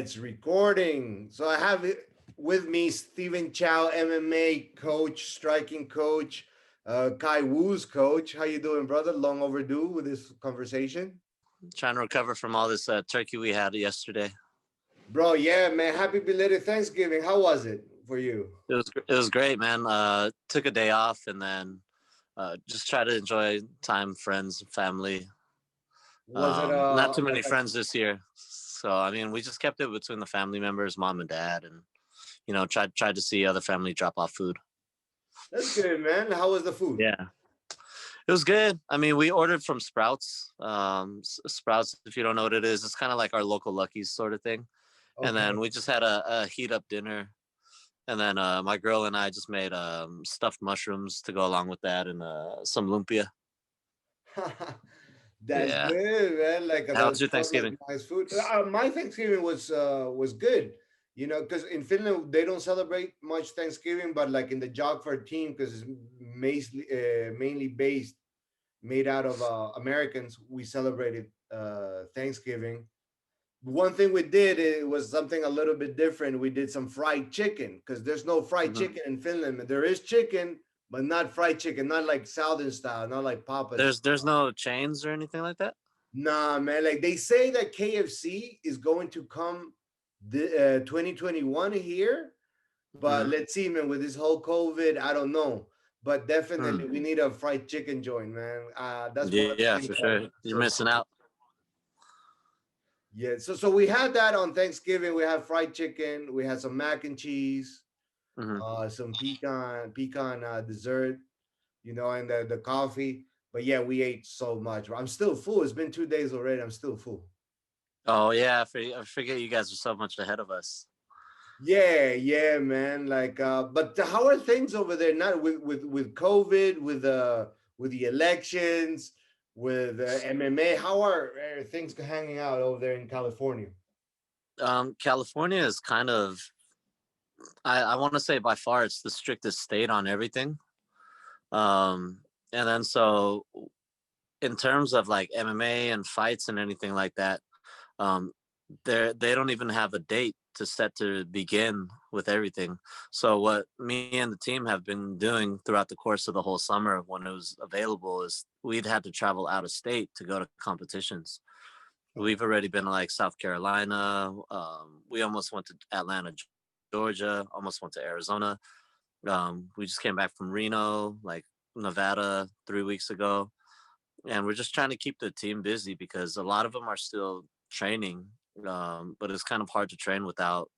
It's recording. So I have with me Steven Chao, MMA coach, striking coach, Kai Wu's coach. How you doing, brother? Long overdue with this conversation. Trying to recover from all this turkey we had yesterday. Bro, yeah, man. Happy belated Thanksgiving. How was it for you? It was great, man. Took a day off and then just try to enjoy time, friends, family. Was it Not too like many friends this year, so I mean, we just kept it between the family members, mom and dad, and tried to see other family drop off food. that's good, man. How was the food? Yeah, it was good. I mean, we ordered from Sprouts. Sprouts, if you don't know what it is, it's kind of like our local Lucky's sort of thing. And Okay. then we just had a heat up dinner. And then my girl and I just made stuffed mushrooms to go along with that, and some lumpia. That's Yeah. good, man. Like How that was your sounds like Thanksgiving? nice food. My Thanksgiving was good, because in Finland they don't celebrate much Thanksgiving, but like in the JockPharm team, because it's mainly based made out of Americans, we celebrated Thanksgiving. One thing we did, it was something a little bit different. We did some fried chicken because there's no fried Hmm. chicken in Finland. There is chicken, but not fried chicken, not like Southern style, not like Papa's. There's no chains or anything like that. Nah, man. Like they say that KFC is going to come the 2021 here, but Hmm. let's see, man. With this whole COVID, I don't know. But definitely, Hmm. we need a fried chicken joint, man. That's one of the Yeah, things for that I'm sure. You're so missing out. yeah. So we had that on Thanksgiving. We had fried chicken. We had some mac and cheese, Hmm. some pecan dessert, and the coffee. But yeah, we ate so much. I'm still full. It's been 2 days already. I'm still full. Oh yeah, I forget you guys are so much ahead of us. Yeah, yeah, man. Like, but how are things over there now with COVID, with the elections, with MMA? How are things hanging out over there in California? California is kind of, I want to say by far it's the strictest state on everything. And then so in terms of like MMA and fights and anything like that, um, they don't even have a date to set to begin with everything. So what me and the team have been doing throughout the course of the whole summer when it was available is we'd had to travel out of state to go to competitions. Oh, We've already been to like South Carolina. We almost went to Atlanta, Georgia. Almost went to Arizona. We just came back from Reno, like Nevada, 3 weeks ago, and we're just trying to keep the team busy because a lot of them are still training, but it's kind of hard to train without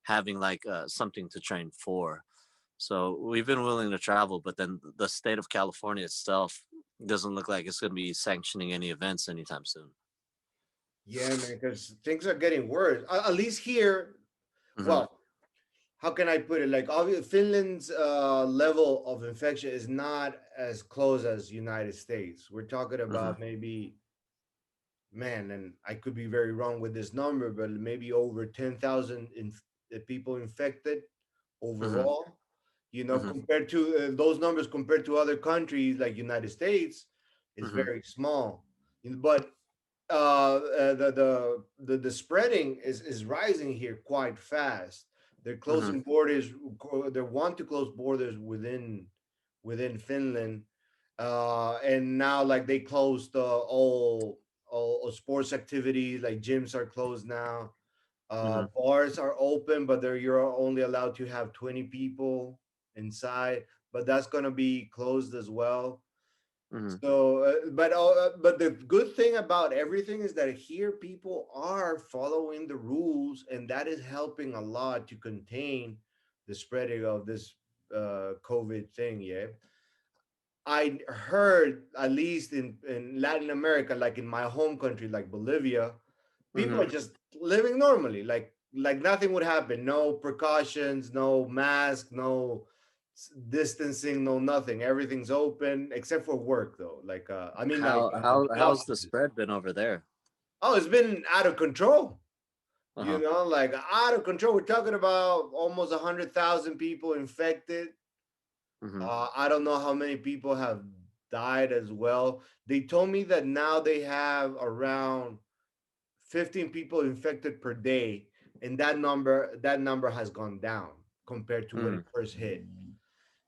having like something to train for. So we've been willing to travel, but then the state of California itself doesn't look like it's going to be sanctioning any events anytime soon. yeah, man, because things are getting worse. At least here, Hmm. well, how can I put it? Like, obviously, Finland's level of infection is not as close as United States. We're talking Hmm. about maybe, man, and I could be very wrong with this number, but maybe over 10,000 people infected Hmm. overall. Hmm. Compared to those numbers compared to other countries like United States, is Hmm. very small. But the spreading is rising here quite fast. They're Hmm. closing borders. They want to close borders within Finland, and now like they closed all sports activities. Like gyms are closed now. Hmm. Bars are open, but you're only allowed to have 20 people inside. But that's gonna be closed as well. Hmm. So, but the good thing about everything is that here people are following the rules, and that is helping a lot to contain the spreading of this COVID thing. Yeah, I heard at least in Latin America, like in my home country, like Bolivia, people Hmm. are just living normally, like nothing would happen. No precautions, no mask, no distancing, no nothing. Everything's open except for work, though. Like I mean, like the How's the offices. spread been over there? Oh, it's been out of control. Uh huh. Like out of control. We're talking about almost 100,000 people infected. Hmm. I don't know how many people have died as well. They told me that now they have around 15 people infected per day, and that number has gone down compared to when it Mm, first hit.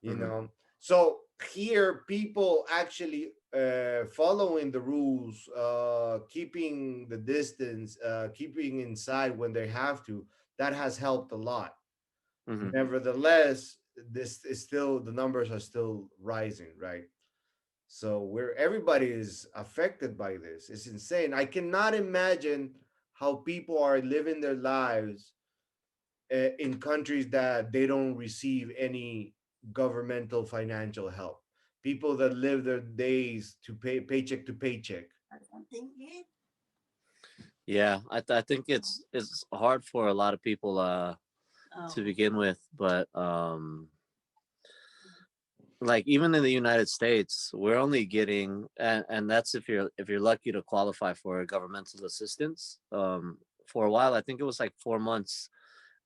You mm-hmm, know, so here people actually following the rules, keeping the distance, keeping inside when they have to. That has helped a lot. mm-hmm. Nevertheless, this is still the numbers are still rising, right? So where everybody is affected by this. It's insane. I cannot imagine how people are living their lives in countries that they don't receive any governmental financial help. People that live their days to pay paycheck to paycheck. Yeah, I think it's hard for a lot of people to begin with, but like even in the United States, we're only getting, and that's if you're lucky to qualify for governmental assistance. For a while, I think it was like 4 months,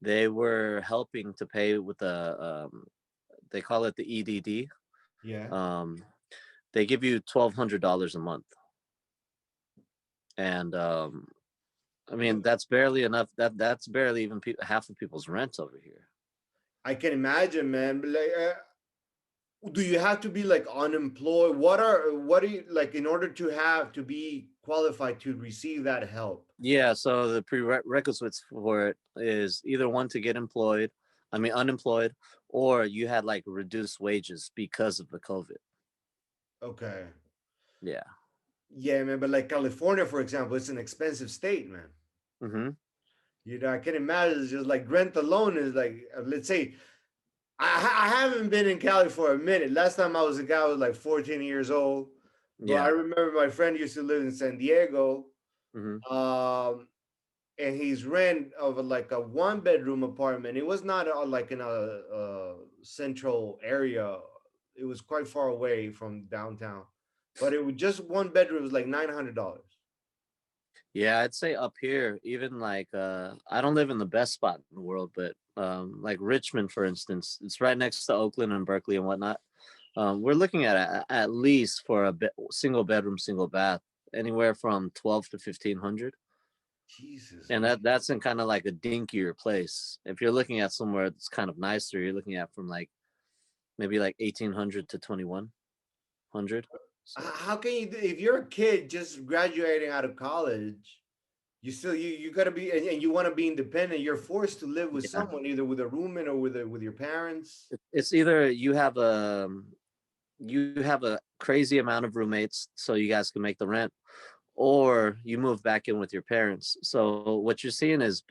they were helping to pay with they call it the EDD. Yeah, Um, they give you $1,200 a month, and I yeah. mean that's barely enough. That's barely even half of people's rent over here. I can imagine, man. But like, do you have to be like unemployed? What are you like in order to have to be qualified to receive that help? Yeah, so the prerequisites for it is either one to get employed, I mean unemployed, or you had like reduced wages because of the COVID. Okay. Yeah. Yeah, man. But like California, for example, it's an expensive state, man. Mm-hmm. I can imagine it's just like rent alone is like, let's say, I haven't been in Cali for a minute. Last time I was in Cali, I was like 14 years old. But I Yeah. remember my friend used to live in San Diego, Mm-hmm. um, and his rent of like a one-bedroom apartment. It was not like in a central area. It was quite far away from downtown. But it was just one bedroom. It was like $900. Yeah, I'd say up here, even like I don't live in the best spot in the world, but like Richmond, for instance, it's right next to Oakland and Berkeley and whatnot. We're looking at least for a single bedroom, single bath, anywhere from 12 to 1500, Jesus, and man. that's in kind of like a dinkier place. If you're looking at somewhere that's kind of nicer, you're looking at from like maybe like 1800 to 2100. So How can you, if you're a kid just graduating out of college, you got to be, and you want to be independent, you're forced to live with yeah, someone, either with a roommate or with your parents. it's either you have a crazy amount of roommates so you guys can make the rent, or you move back in with your parents. So what you're seeing is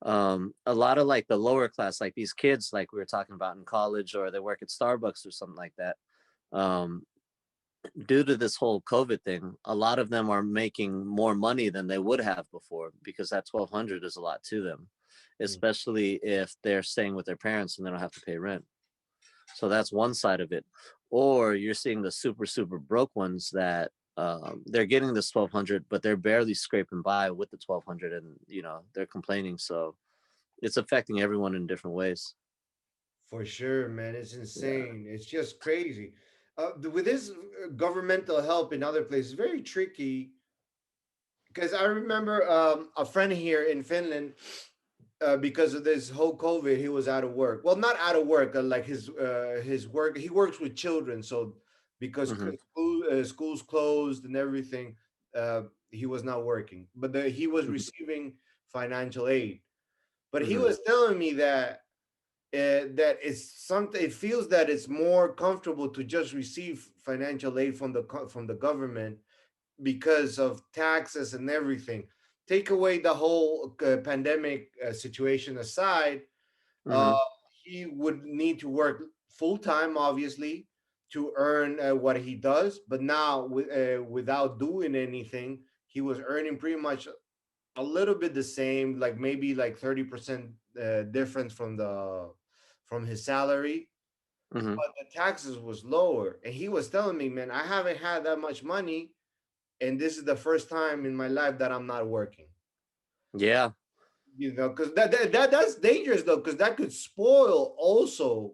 a lot of like the lower class, like these kids like we were talking about in college, or they work at Starbucks or something like that. um, Due to this whole COVID thing, a lot of them are making more money than they would have before, because that 1200 is a lot to them, Mm. especially if they're staying with their parents and they don't have to pay rent. So that's one side of it. Or you're seeing the super broke ones that they're getting this 1200, but they're barely scraping by with the 1200, and they're complaining. So it's affecting everyone in different ways. For sure, man. It's Yeah. insane. It's just crazy. With this governmental help in other places, very tricky. Because I remember a friend here in Finland, because of this whole COVID, he was out of work. Well, not out of work, like his work. He works with children, so because Hmm. schools closed and everything, he was not working. But he was Hmm. receiving financial aid. But he Hmm. was telling me that it's something. It feels that it's more comfortable to just receive financial aid from the government because of taxes and everything. Take away the whole pandemic situation aside, uh, Hmm. he would need to work full time, obviously, to earn what he does. But now, without doing anything, he was earning pretty much a little bit the same, like maybe like 30% difference from his salary. Hmm. But the taxes was lower, and he was telling me, man, I haven't had that much money, and this is the first time in my life that I'm not working. Yeah. Because that's dangerous though, because that could spoil also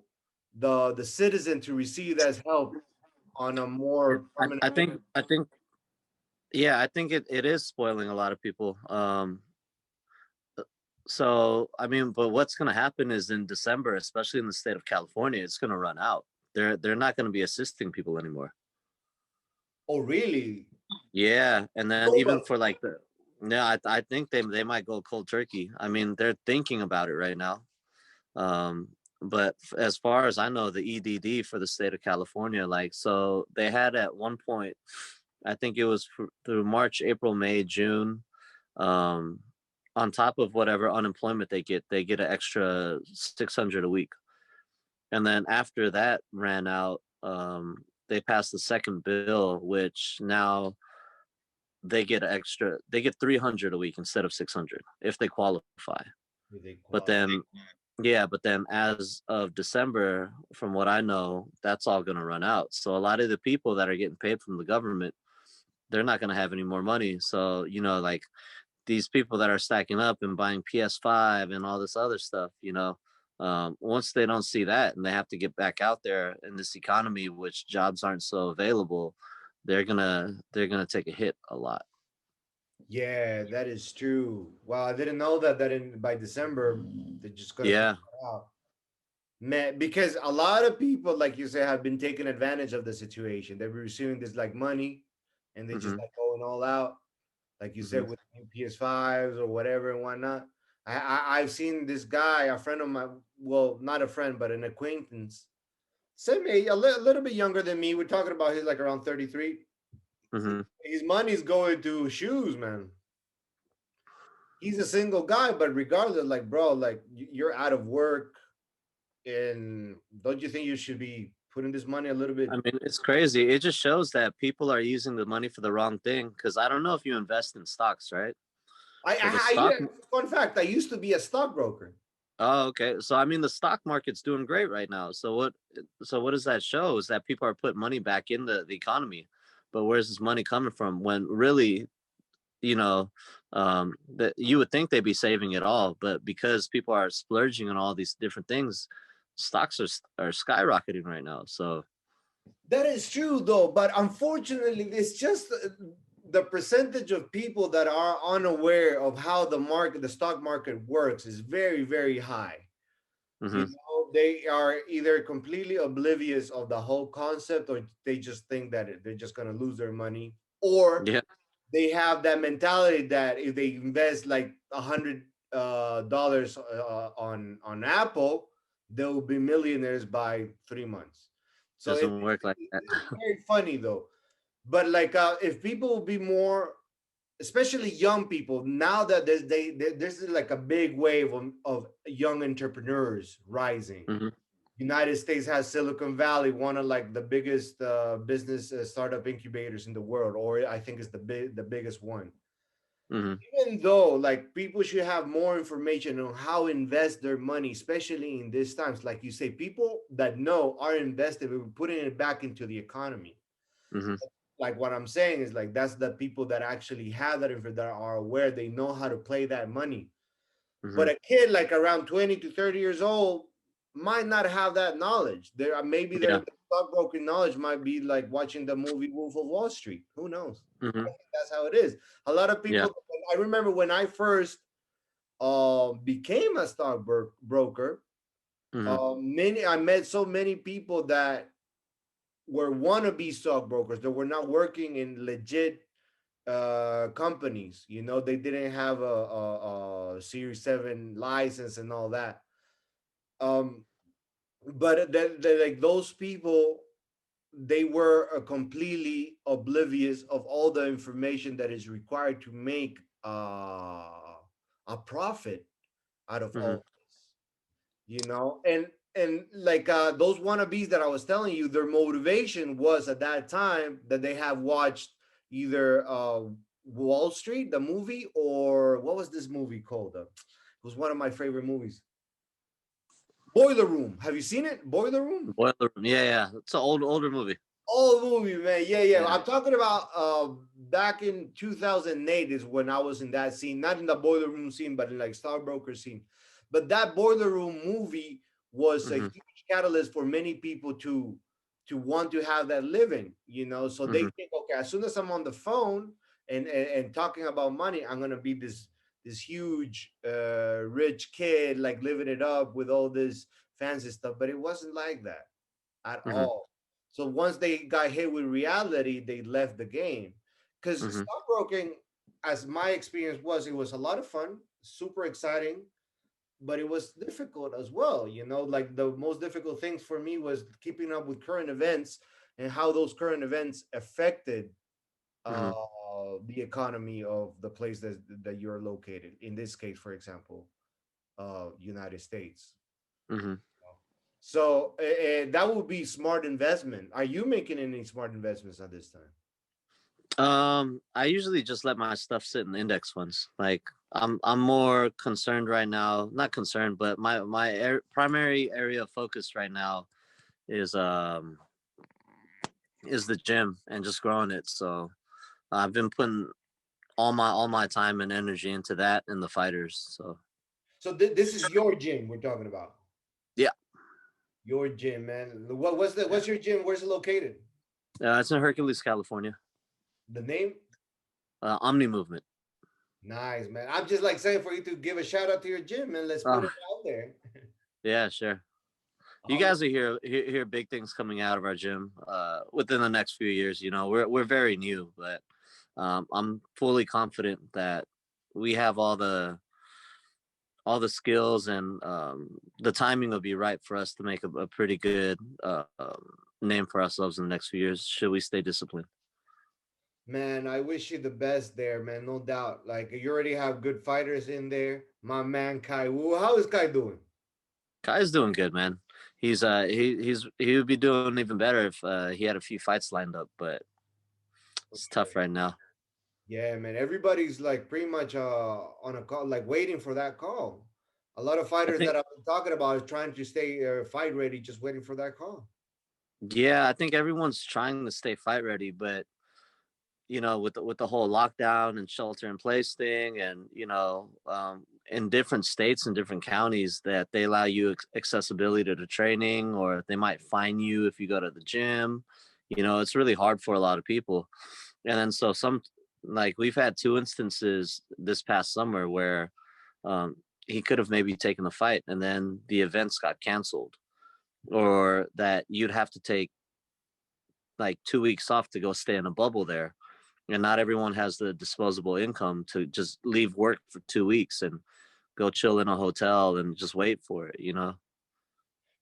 the citizen to receive that help on a more permanent. I think yeah, I think it is spoiling a lot of people. So I mean, but what's going to happen is in December, especially in the state of California, it's going to run out. They're not going to be assisting people anymore. Oh, really? Yeah, and then No, even but for like the yeah, I think they might go cold turkey. I mean, they're thinking about it right now. But as far as I know, the EDD for the state of California, like, so they had at one point, I think it was through March, April, May, June, um, on top of whatever unemployment they get an extra 600 a week. And then after that ran out, they passed the second bill, which now they get 300 a week instead of 600 if they qualify. they But qualify. then yeah, but then as of December, from what I know, that's all going to run out. So a lot of the people that are getting paid from the government, they're not going to have any more money. So, like these people that are stacking up and buying PS5 and all this other stuff, once they don't see that and they have to get back out there in this economy, which jobs aren't so available, they're gonna take a hit a lot. Yeah, that is true. Wow, I didn't know that in by December they're just gonna cut Yeah. it out. Man, because a lot of people, like you say, have been taking advantage of the situation. They're receiving this like money, and they just Hmm. like going all out, like you Hmm. said, with new PS5s or whatever and whatnot. I've seen this guy, a friend of mine, well, not a friend, but an acquaintance, same age, a little bit younger than me. We're talking about he's like around 33. Hmm. His money's going to shoes, man. He's a single guy, but regardless, like, bro, like you're out of work, and don't you think you should be putting this money a little I bit? mean, it's crazy. It just shows that people are using the money for the wrong thing. Because I don't know if you invest in stocks, right? So the stock. Fun fact, I used to be a stockbroker. Oh, okay. So I mean, the stock market's doing great right now. So what? So what does that show? Is that people are putting money back into the economy, but where's this money coming from? When really, you know, that you would think they'd be saving it all, but because people are splurging on all these different things, stocks are skyrocketing right now. So That is true, though, but unfortunately, it's just the percentage of people that are unaware of how the stock market works is very, very high. You hmm. know, they are either completely oblivious of the whole concept, or they just think that they're just going to lose their money, or Yeah. they have that mentality that if they invest like $100 on Apple, they'll be millionaires by 3 months. So Doesn't work like that. it's very funny though. But like, if people will be more, especially young people, now that there's like a big wave of young entrepreneurs rising. Hmm. United States has Silicon Valley, one of like the biggest business startup incubators in the world, or I think it's the biggest one. Hmm. Even though like people should have more information on how invest their money, especially in these times, like you say, people that know are invested, we're putting it back into the economy. Hmm. Like what I'm saying is like that's the people that actually have that info, that are aware, they know how to play that money. Hmm. But a kid like around 20 to 30 years old might not have that knowledge. Maybe Yeah. their stockbroking knowledge might be like watching the movie Wolf of Wall Street. Who knows? Hmm. That's how it is. A lot of Yeah. people. I remember when I first became a stockbroker. Hmm. Many I met so many people that were wannabe stockbrokers that were not working in legit companies. You know, they didn't have a Series 7 license and all that. Um, but like those people, they were completely oblivious of all the information that is required to make a profit out of Hmm. all this, you know. And like those wannabes that I was telling you, their motivation was at that time that they have watched either Wall Street the movie, or what was this movie called, it was one of my favorite movies, Boiler Room. Have you seen it, Boiler Room? Boiler Room. Yeah, yeah. It's an older movie. Old movie, man. Yeah, yeah. Yeah. I'm talking about back in 2008 is when I was in that scene, not in the boiler room scene, but in like Starbroker scene. But that boiler room movie was a Hmm. huge catalyst for many people to want to have that living, you know. So they Hmm. think, okay, as soon as I'm on the phone and talking about money, I'm gonna be this huge rich kid like living it up with all this fancy stuff, but it wasn't like that at Mhm. all. So once they got hit with reality, they left the game. Because Mhm. stockbroking, as my experience was, it was a lot of fun, super exciting, but it was difficult as well. You know, like the most difficult things for me was keeping up with current events and how those current events affected uh, Mhm. the economy of the place that you're located. In this case, for example, United States. Mhm. So that would be smart investment. Are you making any smart investments at this time? I usually just let my stuff sit in index funds. Like I'm more concerned right now, not concerned, but primary area of focus right now is is the gym and just growing it. So I've been putting all my time and energy into that and the fighters. So So this is your gym we're talking about. yeah, Your gym, man. What's your gym? Where's it located? it's in Hercules, California. The name? Omni Movement. Nice, man. I'm just like saying for you to give a shout out to your gym, man. Let's put Uh, it out there. yeah, sure. You Um, guys are hear big things coming out of our gym within the next few years. You know, we're very new, but I'm fully confident that we have all the skills and the timing will be right for us to make a pretty good name for ourselves in the next few years. Should we stay disciplined? Man, I wish you the best there, man. No doubt. Like you already have good fighters in there. My man Kai Wu. How is Kai doing? Kai's doing good, man. He would be doing even better if he had a few fights lined up, but it's tough Okay. right now. Yeah, man. Everybody's like pretty much on a call, like waiting for that call. A lot of I fighters think that I've been talking about is trying to stay fight ready, just waiting for that call. yeah, I think everyone's trying to stay fight ready, but with the whole lockdown and shelter in place thing, and in different states and different counties that they allow you accessibility to the training, or they might fine you if you go to the gym. It's really hard for a lot of people. And then so some, like, we've had two instances this past summer where um, he could have maybe taken the fight and then the events got canceled, or that you'd have to take like 2 weeks off to go stay in a bubble there, and not everyone has the disposable income to just leave work for 2 weeks and go chill in a hotel and just wait for it.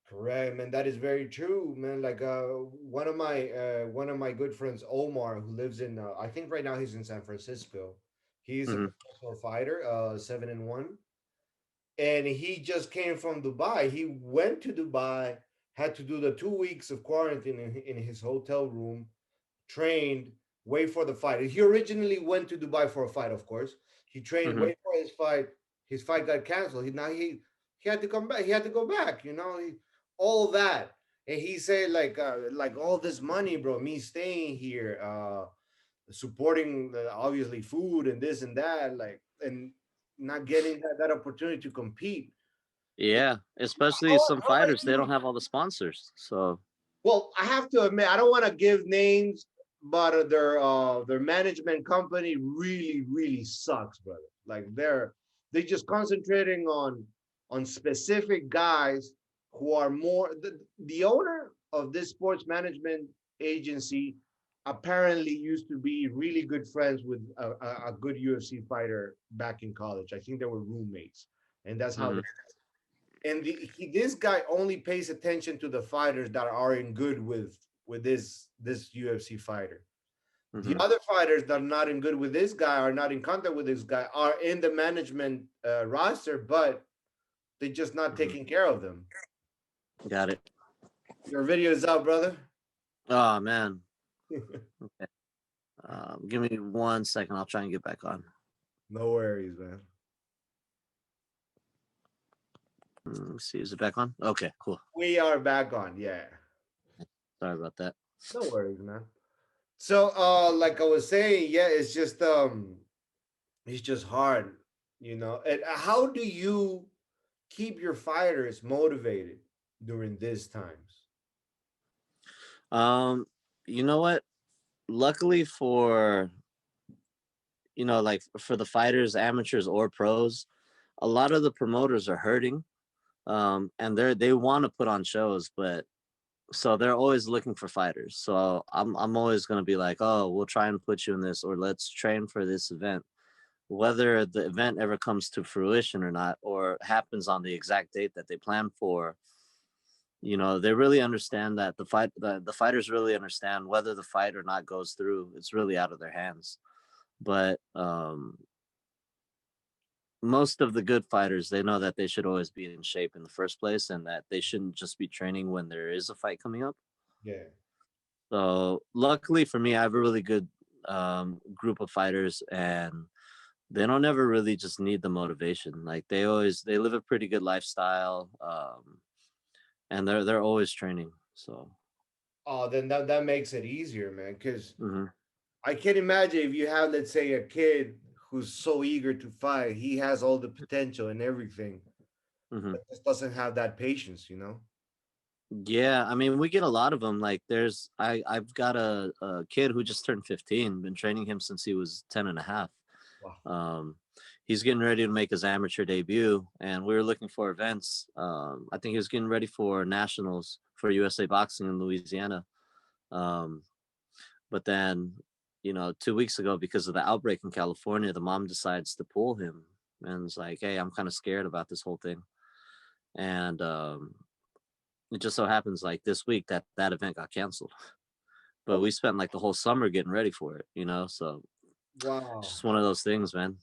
Correct, man. That is very true, man. Like one of my good friends, Omar, who lives in I think right now he's in San Francisco. He's a Hmm. professional fighter, 7-1, and he just came from Dubai. He went to Dubai, had to do the 2 weeks of quarantine in his hotel room, trained, wait for the fight. He originally went to Dubai for a fight, of course. He trained, Hmm. wait for his fight. His fight got canceled. He had to come back. He had to go back. All that. And he said like all this money, bro. Me staying here, supporting obviously food and this and that, like and not getting that opportunity to compete. Yeah, especially some How are fighters, they don't you? have all the sponsors. So Well, I have to admit, I don't want to give names, but their management company really sucks, brother. Like they just concentrating on specific guys who are more the owner of this sports management agency apparently used to be really good friends with a good UFC fighter back in college. I think they were roommates, and that's how mhm, they and this guy only pays attention to the fighters that are in good with this UFC fighter. The mhm, other fighters that are not in good with this guy are not in contact with this guy are in the management roster, but they're just not mhm. taking care of them. Got it. Your video is out, brother. Oh man. Okay. Give me 1 second. I'll try and get back on. No worries, man. Let's see. Is it back on? Okay. Cool. We are back on. Yeah. Sorry about that. No worries, man. So like I was saying, yeah, it's just hard, And how do you keep your fighters motivated during these times? Um, you know what? Luckily for like for the fighters, amateurs or pros, a lot of the promoters are hurting, and they want to put on shows, but so they're always looking for fighters. So I'm always gonna be like, oh, we'll try and put you in this, or let's train for this event. Whether the event ever comes to fruition or not, or happens on the exact date that they plan for, they really understand that the fighters really understand whether the fight or not goes through. It's really out of their hands. But most of the good fighters, they know that they should always be in shape in the first place, and that they shouldn't just be training when there is a fight coming up. Yeah. So luckily for me, I have a really good group of fighters, and they don't ever really just need the motivation. Like they live a pretty good lifestyle, and they're always training. So Oh, then that makes it easier, man. Because hmm I can imagine if you have, let's say, a kid who's so eager to fight, he has all the potential and everything, hmm but just doesn't have that patience, you know? yeah, I mean, we get a lot of them. Like I've got a kid who just turned 15, been training him since he was 10 and a half. Wow. Um, he's getting ready to make his amateur debut, and we were looking for events. I think he was getting ready for nationals for USA Boxing in Louisiana. Um, but then, 2 weeks ago, because of the outbreak in California, the mom decides to pull him, and it's like, hey, I'm kind of scared about this whole thing. And it just so happens like this week that event got canceled. But Oh, we spent like the whole summer getting ready for it, so it's wow. just one of those things, man.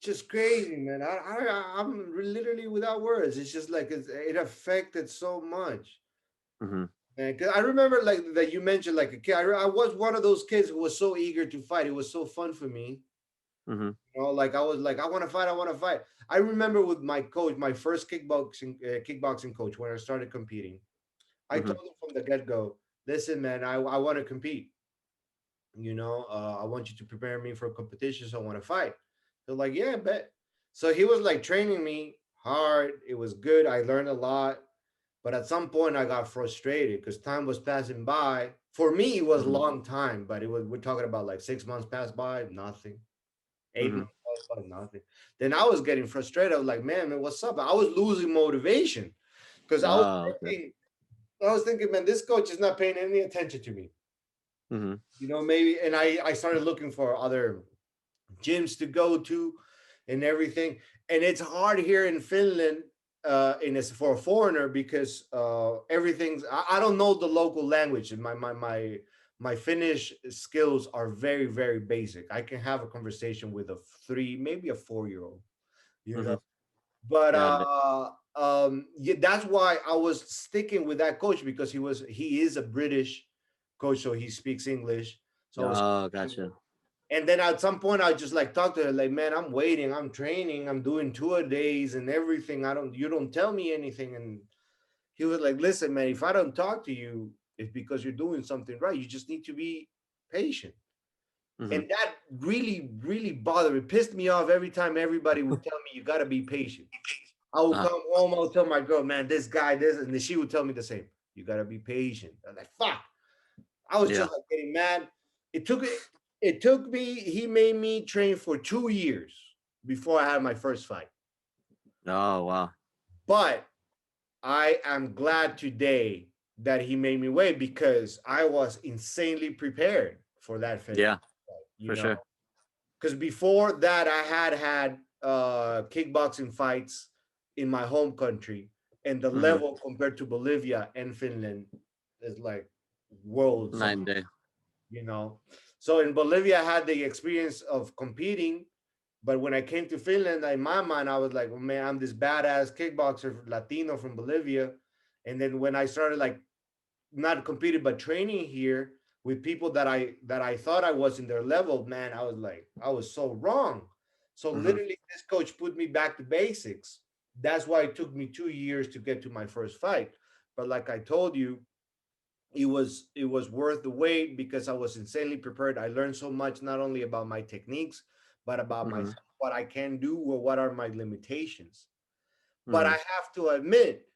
Just crazy, man. I'm literally without words. It's just like it affected so much. hmm And 'cause I remember like that you mentioned like a kid. I was one of those kids who was so eager to fight. It was so fun for me. hmm Like I was like, I want to fight. I want to fight. I remember with my coach, my first kickboxing coach, when I started competing. I hmm told him from the get go, listen, man, I want to compete. I want you to prepare me for competitions. I want to fight. They're like, yeah, bet. So he was like training me hard. It was good. I learned a lot. But at some point, I got frustrated because time was passing by. For me, it was a hmm long time, but we're talking about like 6 months passed by, nothing. 8 months hmm passed by, nothing. Then I was getting frustrated. I was like, man, what's up? I was losing motivation because Oh, okay. I was thinking, man, this coach is not paying any attention to me. hmm Maybe, and I started looking for other gyms to go to and everything. And it's hard here in Finland, and it's for a foreigner because I don't know the local language, and my Finnish skills are very very basic. I can have a conversation with a 3, maybe a 4 year old, you hmm know. But Got it. yeah, that's why I was sticking with that coach because he is a British coach, so he speaks English. So I was Oh, gotcha. and then at some point, I just like talk to her, like, man, I'm waiting, I'm training, I'm doing tour days and everything. You don't tell me anything. And he was like, listen, man, if I don't talk to you, it's because you're doing something right. You just need to be patient. hmm And that really, really bothered me, pissed me off every time everybody would tell me, you got to be patient. I would uh, come home, I would tell my girl, man, this guy, this, and then she would tell me the same. You got to be patient. I'm like, fuck. I was yeah. just like getting mad. It took it took me. He made me train for 2 years before I had my first fight. Oh, wow. But I am glad today that he made me wait because I was insanely prepared for that fight. Yeah, You for know, sure. because before that I had kickboxing fights in my home country, and the hmm level compared to Bolivia and Finland is like worlds Night and day. you know. So in Bolivia, I had the experience of competing, but when I came to Finland, in my mind, I was like, oh, man, I'm this badass kickboxer Latino from Bolivia. And then when I started like not competing but training here with people that I thought I was in their level, man, I was like, I was so wrong. So hmm literally, this coach put me back to basics. That's why it took me 2 years to get to my first fight. But like I told you, it was worth the wait because I was insanely prepared. I learned so much not only about my techniques, but about hmm myself, what I can do or what are my limitations. But I hmm have to admit,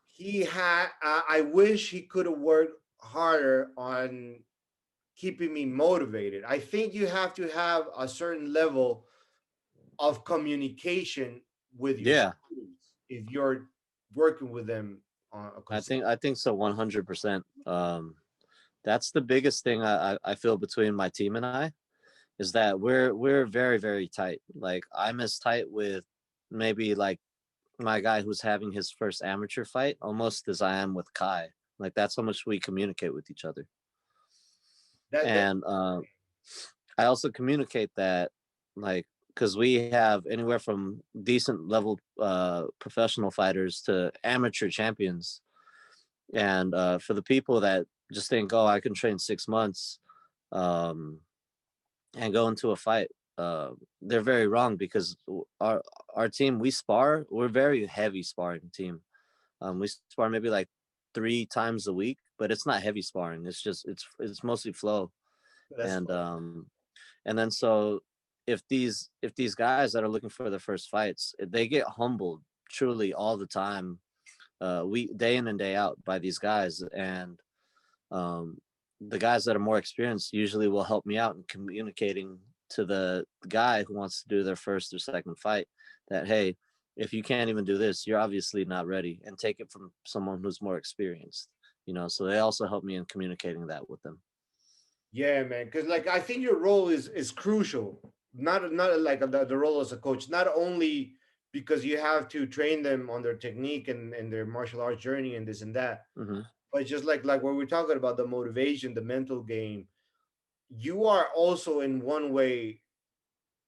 he had. I wish he could have worked harder on keeping me motivated. I think you have to have a certain level of communication with your Yeah, students if you're working with them on a consistent. I think so 100%. That's the biggest thing I feel between my team and I is that we're very very tight. Like I'm as tight with maybe like my guy who's having his first amateur fight almost as I am with Kai. Like that's how much we communicate with each other. That And I also communicate that like because we have anywhere from decent level professional fighters to amateur champions. And for the people that just think, oh, I can train 6 months um, and go into a fight, they're very wrong because our team we spar. We're a very heavy sparring team. We spar maybe like 3 times a week, but it's not heavy sparring. It's just it's mostly flow. that's And fun. and then so if these guys that are looking for their first fights, they get humbled truly all the time, we day in and day out by these guys. And um, the guys that are more experienced usually will help me out in communicating to the guy who wants to do their first or second fight that, hey, if you can't even do this, you're obviously not ready, and take it from someone who's more experienced, you know. So they also help me in communicating that with them. Yeah, man. Because like I think your role is crucial. Not like the role as a coach. Not only because you have to train them on their technique and their martial arts journey and this and that, Hmm. but just like what we're talking about, the motivation, the mental game. You are also in one way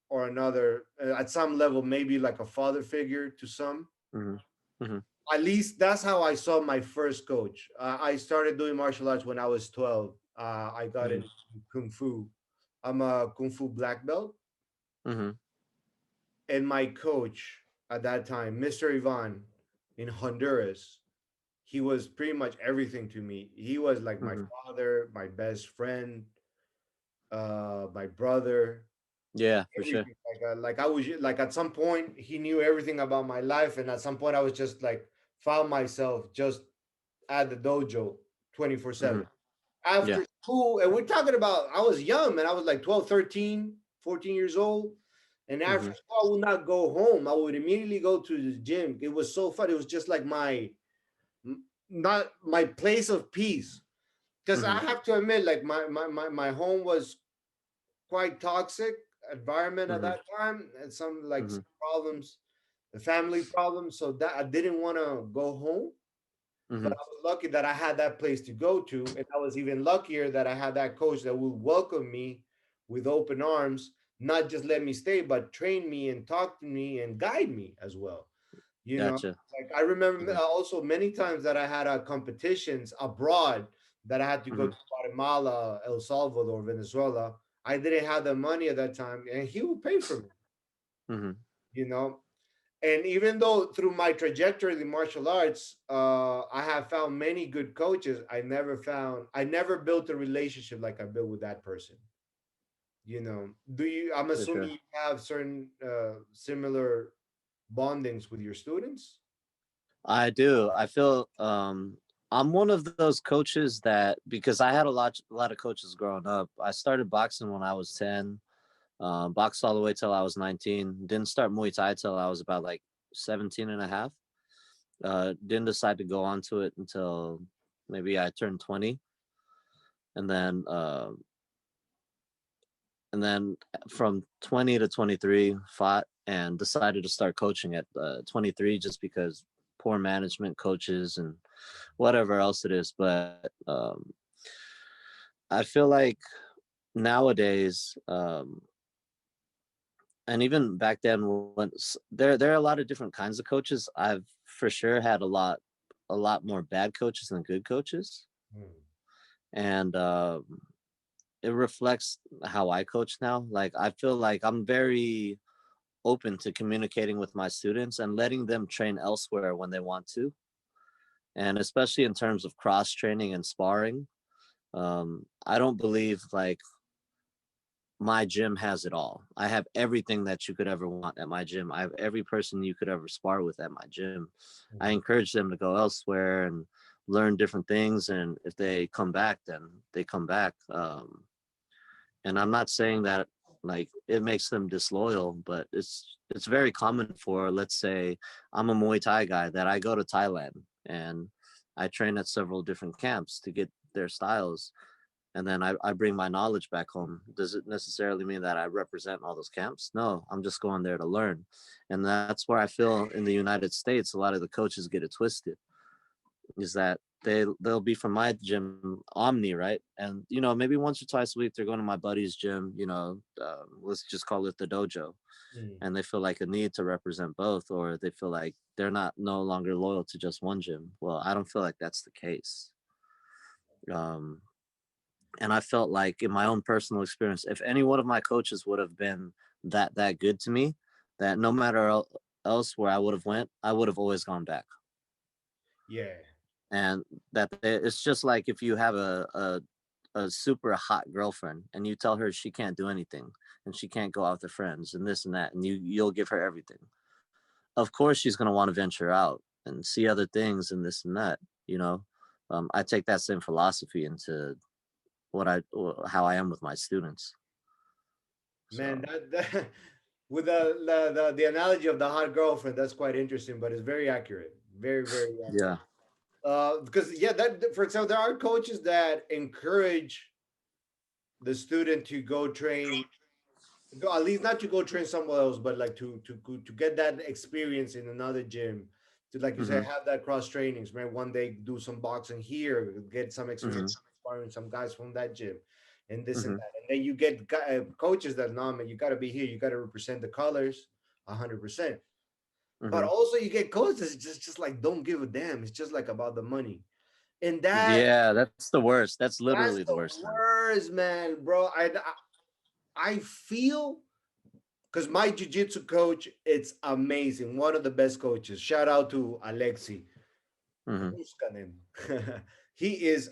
or another, at some level, maybe like a father figure to some. Hmm. Hmm. At least that's how I saw my first coach. I started doing martial arts when I was 12. I got Hmm. into kung fu. I'm a kung fu black belt, Hmm. and my coach at that time, Mr. Ivan in Honduras, he was pretty much everything to me. He was like my Hmm. father, my best friend, my brother, Yeah, for sure. everything. Like I was like at some point he knew everything about my life, and at some point I was just like found myself just at the dojo Hmm. 24/7 Yeah. after school. And we're talking about I was young, man. I was like 12, 13, 14 years old. And after Hmm. school, I would not go home. I would immediately go to the gym. It was so fun. It was just like not my place of peace. Because I Hmm. have to admit, like my home was quite toxic environment at Hmm. that time, and some Hmm. problems, the family problems. So that I didn't want to go home. But Hmm. I was lucky that I had that place to go to, and I was even luckier that I had that coach that would welcome me with open arms, not just let me stay, but train me and talk to me and guide me as well. You know, Gotcha. like I remember Hmm. also many times that I had competitions abroad that I had to go Hmm. to Guatemala, El Salvador, Venezuela. I didn't have the money at that time, and he would pay for me. Hmm. You know, and even though through my trajectory in martial arts, I have found many good coaches, I never built a relationship like I built with that person. You know, do you? I'm For assuming sure. you have certain similar bondings with your students. I do. I feel I'm one of those coaches that because I had a lot of coaches growing up. I started boxing when I was 10, boxed all the way till I was 19. Didn't start Muay Thai till I was about like 17 and a half. Didn't decide to go on to it until maybe I turned 20. And then and then from 20 to 23 fought and decided to start coaching at 23 just because poor management, coaches, and whatever else it is. But I feel like nowadays, and even back then, when there are a lot of different kinds of coaches. I've for sure had a lot more bad coaches than good coaches, Hmm. and it reflects how I coach now. Like I feel like I'm very open to communicating with my students and letting them train elsewhere when they want to, and especially in terms of cross training and sparring. I don't believe like my gym has it all. I have everything that you could ever want at my gym. I have every person you could ever spar with at my gym. I Mhm. encourage them to go elsewhere and learn different things. And if they come back, then they come back. And I'm not saying that like it makes them disloyal, but it's very common for, let's say I'm a Muay Thai guy that I go to Thailand and I train at several different camps to get their styles, and then I bring my knowledge back home. Does it necessarily mean that I represent all those camps? No, I'm just going there to learn. And that's where I feel in the United States a lot of the coaches get it twisted, is that they'll be from my gym, Omni, right? And maybe once or twice a week they're going to my buddy's gym, let's just call it the dojo, Mm. and they feel like a need to represent both, or they feel like they're not no longer loyal to just one gym. Well, I don't feel like that's the case. um and I felt like in my own personal experience, if any one of my coaches would have been that good to me, that no matter else where I would have went, I would have always gone back. Yeah, And it's just like if you have a super hot girlfriend and you tell her she can't do anything and she can't go out with her friends and this and that, and you'll give her everything. Of course she's going to want to venture out and see other things and this and that, you know. I take that same philosophy into what I how I am with my students. man, So that with the analogy of the hot girlfriend, that's quite interesting, but it's very accurate, very very accurate. yeah. Because yeah, that for example, there are coaches that encourage the student to go train, go, at least not to go train somewhere else, but like to get that experience in another gym. To, like you say, Hmm. have that cross trainings, man. One day do some boxing here, get some experience Hmm. inspiring some guys from that gym, and this and Hmm. that. And then you get coaches that, no man, you got to be here, you got to represent the colors, 100%. But Hmm. also you get coaches just like don't give a damn. It's just like about the money, and that Yeah, that's the worst. That's that's literally the the worst, man. worst, man, bro. I feel, because my jiu-jitsu coach, it's amazing, one of the best coaches. Shout out to Alexi Hmm. Puskanen. He is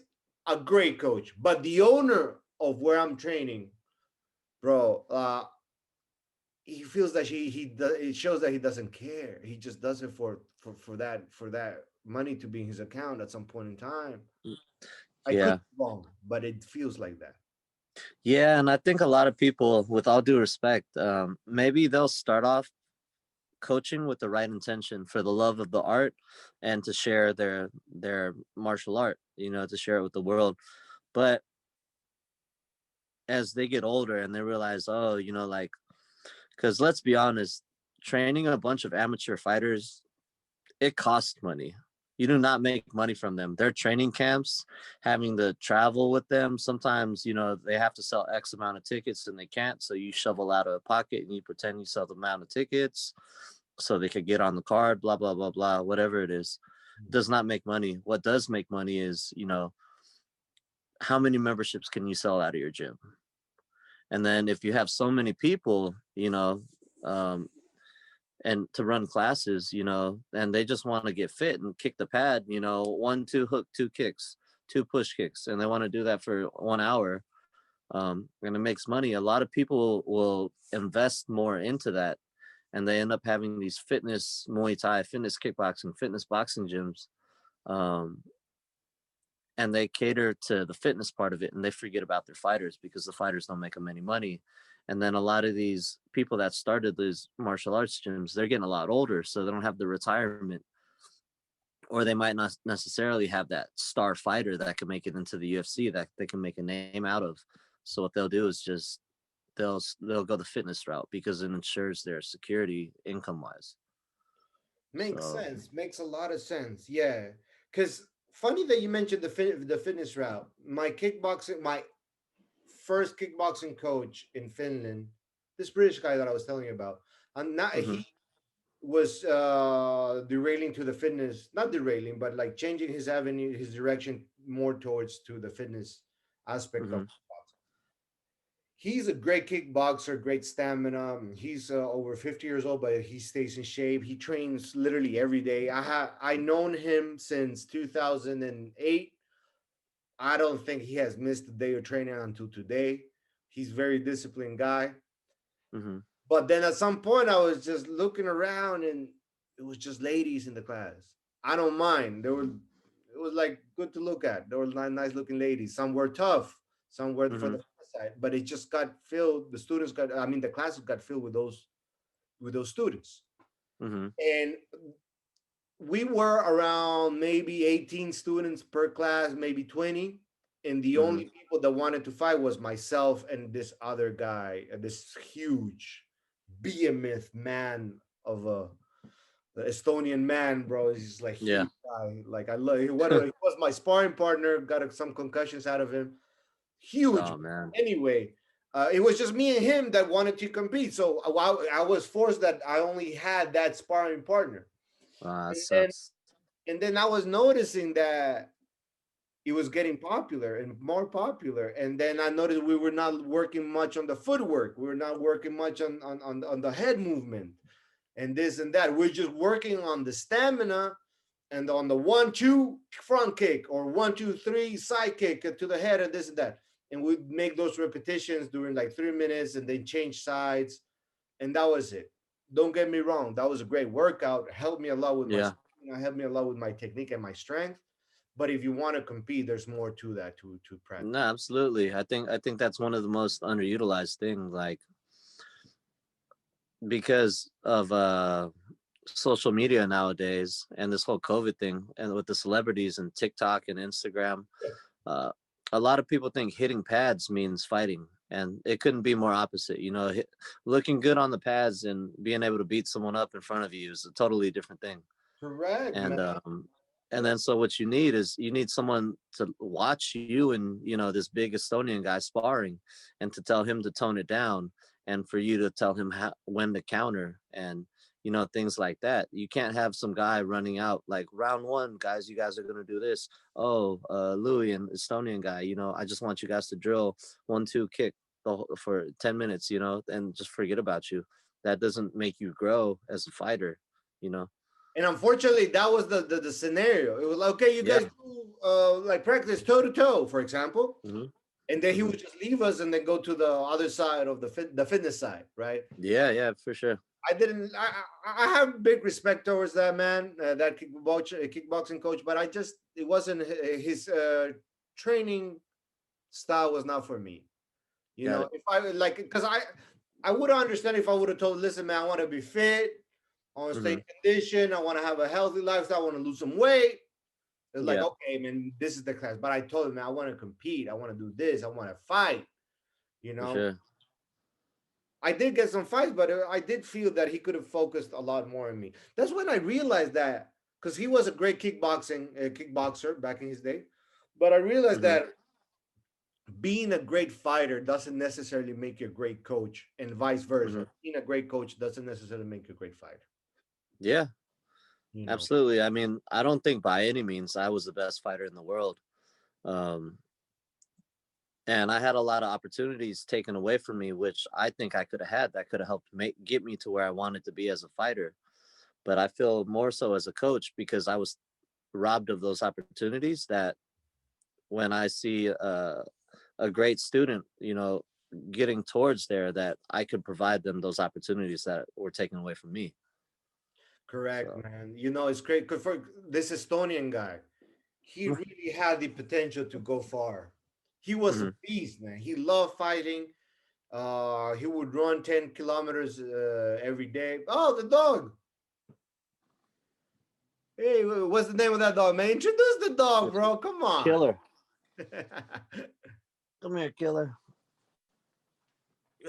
a great coach, but the owner of where I'm training, bro, he feels that it shows that he doesn't care. He just does it for that money to be in his account at some point in time. I could Yeah. be wrong, but it feels like that. Yeah, and I think a lot of people, with all due respect, maybe they'll start off coaching with the right intention for the love of the art and to share their martial art, to share it with the world. But as they get older and they realize, oh, like, because let's be honest, training a bunch of amateur fighters, it costs money. You do not make money from them. Their training camps, having to travel with them, sometimes, they have to sell X amount of tickets and they can't. So you shovel out of a pocket and you pretend you sell the amount of tickets so they could get on the card, blah, blah, blah, blah, whatever it is. Does not make money. What does make money is, how many memberships can you sell out of your gym? And then if you have so many people, um, and to run classes, and they just want to get fit and kick the pad, one, two hook, two kicks, two push kicks, and they want to do that for 1 hour, and it makes money. A lot of people will invest more into that, and they end up having these fitness Muay Thai, fitness kickboxing, fitness boxing gyms, um, and they cater to the fitness part of it, and they forget about their fighters because the fighters don't make them any money. And then a lot of these people that started these martial arts gyms, they're getting a lot older, so they don't have the retirement, or they might not necessarily have that star fighter that can make it into the UFC that they can make a name out of. So what they'll do is just they'll go the fitness route because it ensures their security income wise. Makes So. sense. Makes a lot of sense. Yeah. Because funny that you mentioned the fitness route. My first kickboxing coach in Finland, this British guy that I was telling you about, and not Hmm. he was derailing to the fitness, not derailing, but like changing his avenue, his direction more towards to the fitness aspect of Hmm. kickboxing. He's a great kickboxer, great stamina. He's over 50 years old, but he stays in shape. He trains literally every day. I known him since 2008. I don't think he has missed a day of training until today. He's a very disciplined guy. Hmm. But then at some point, I was just looking around, and it was just ladies in the class. I don't mind. It was like good to look at. There were nice looking ladies. Some were tough. Some were for the Hmm. fast side, but it just got filled. The students got, I mean, the classes got filled with those students, Mm-hmm. and we were around maybe 18 students per class, maybe 20. And the Mm-hmm. only people that wanted to fight was myself and this other guy, this huge behemoth man of a the Estonian man, bro. He's like Yeah. huge guy. Like I love. He was my sparring partner. Got some concussions out of him. Huge. Oh man. Anyway, it was just me and him that wanted to compete. So I was forced that I only had that sparring partner. That And then sucks. and then I was noticing that it was getting popular and more popular. And then I noticed we were not working much on the footwork. We were not working much on the head movement and this and that. We're just working on the stamina and on the 1-2 front kick or 1-2-3 side kick to the head and this and that. And we'd make those repetitions during like 3 minutes and then change sides. And that was it. Don't get me wrong. That was a great workout. Helped me a lot with my, Yeah. helped me a lot with my technique and my strength. But if you want to compete, there's more to that to practice. No, absolutely. I think that's one of the most underutilized things, like because of social media nowadays and this whole COVID thing, and with the celebrities and TikTok and Instagram, uh, a lot of people think hitting pads means fighting, and it couldn't be more opposite. Looking good on the pads and being able to beat someone up in front of you is a totally different thing. Correct, man. And then so what you need someone to watch you and this big Estonian guy sparring, and to tell him to tone it down, and for you to tell him when to counter, and things like that. You can't have some guy running out like, round one, guys, you guys are going to do this. Oh, Louis and Estonian guy, I just want you guys to drill 1-2 kick for 10 minutes, and just forget about you. That doesn't make you grow as a fighter, you know. And unfortunately, that was the scenario. It was like, okay, you Yeah. guys do like practice toe to toe, for example, Hmm. and then he Hmm. would just leave us and then go to the other side of the fitness side, right? Yeah, for sure. I didn't. I have big respect towards that man, that kickboxing coach, but it wasn't his training style was not for me. Got it. If I like, because I would understand if I would have told, listen, man, I want to be fit, I want to stay Hmm. in condition, I want to have a healthy lifestyle, I want to lose some weight. It's like, Yeah, okay, man, this is the class. But I told him, man, I want to compete, I want to do this, I want to fight. You for know, sure. I did get some fights, but I did feel that he could have focused a lot more on me. That's when I realized that, because he was a great kickboxer back in his day. But I realized Hmm. that being a great fighter doesn't necessarily make you a great coach, and vice Hmm. versa. Being a great coach doesn't necessarily make you a great fighter. Yeah, You know, absolutely. I mean, I don't think by any means I was the best fighter in the world. Um, and I had a lot of opportunities taken away from me, which I think I could have had, that could have helped get me to where I wanted to be as a fighter. But I feel more so as a coach, because I was robbed of those opportunities, that when I see a great student, getting towards there, that I could provide them those opportunities that were taken away from me. correct, So, man. It's great because for this Estonian guy, he really had the potential to go far. He was a mhm. beast, man. He loved fighting. He would run 10 kilometers every day. Oh, the dog. Hey, what's the name of that dog, man? Introduce the dog, bro. Come on. Killer, come here, Killer.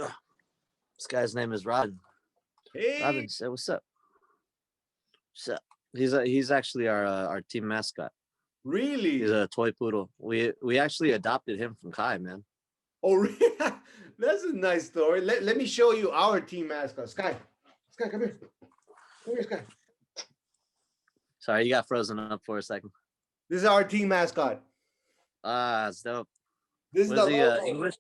Ugh. This guy's name is Robin. Hey, Robin, say what's up. What's up? He's actually our team mascot. He's really? a toy poodle. We actually adopted him from Kai, man. Oh, really? That's a nice story. Let me show you our team mascot. Sky. Sky, come here. Come here, Sky. Sorry, you got frozen up for a second. This is our team mascot. It's dope. This is Was the he logo. English?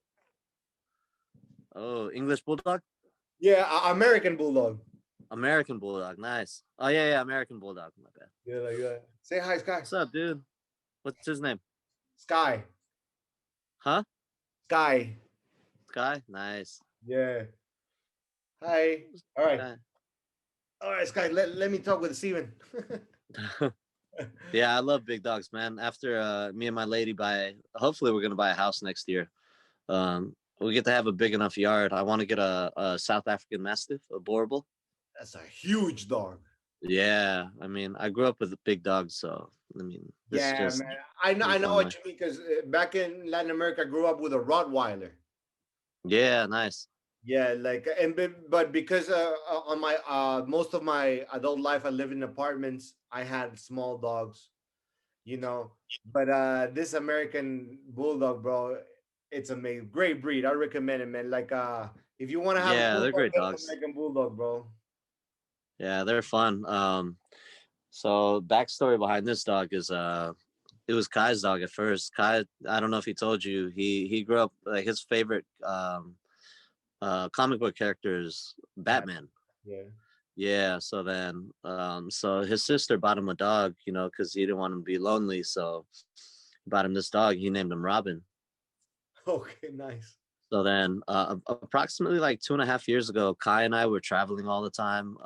Oh, English bulldog. Yeah, American Bulldog. American bulldog. Nice. Oh yeah, American bulldog. My bad. Yeah, like that. Say hi, Sky. What's up, dude? What's his name? Sky. Huh? Sky. Sky. Nice. Yeah. Hi. All right. Sky. All right, Sky. Let me talk with Steven. Yeah, I love big dogs, man. After me and my lady hopefully we're gonna buy a house next year. we get to have a big enough yard. I want to get a South African Mastiff, a Boerboel. That's a huge dog. Yeah, I mean, I grew up with big dogs, so I mean, this Yeah, just man. I is know one what way. you mean because back in Latin America, I grew up with a Rottweiler. Yeah, nice. Yeah, like but because on my most of my adult life, I live in apartments. I had small dogs, you know. But this American Bulldog, bro, it's amazing. Great breed. I recommend it, man. Like if you want to have a Yeah, they're bulldog, great get an dogs. American Bulldog, bro. Yeah, they're fun. So backstory behind this dog is it was Kai's dog at first. Kai, I don't know if he told you, he grew up like his favorite comic book character is Bat. Batman. Yeah. Yeah, so then so his sister bought him a dog, you know, because he didn't want him to be lonely. So he bought him this dog. He named him Robin. Okay, nice. So then approximately like 2.5 years ago, Kai and I were traveling all the time.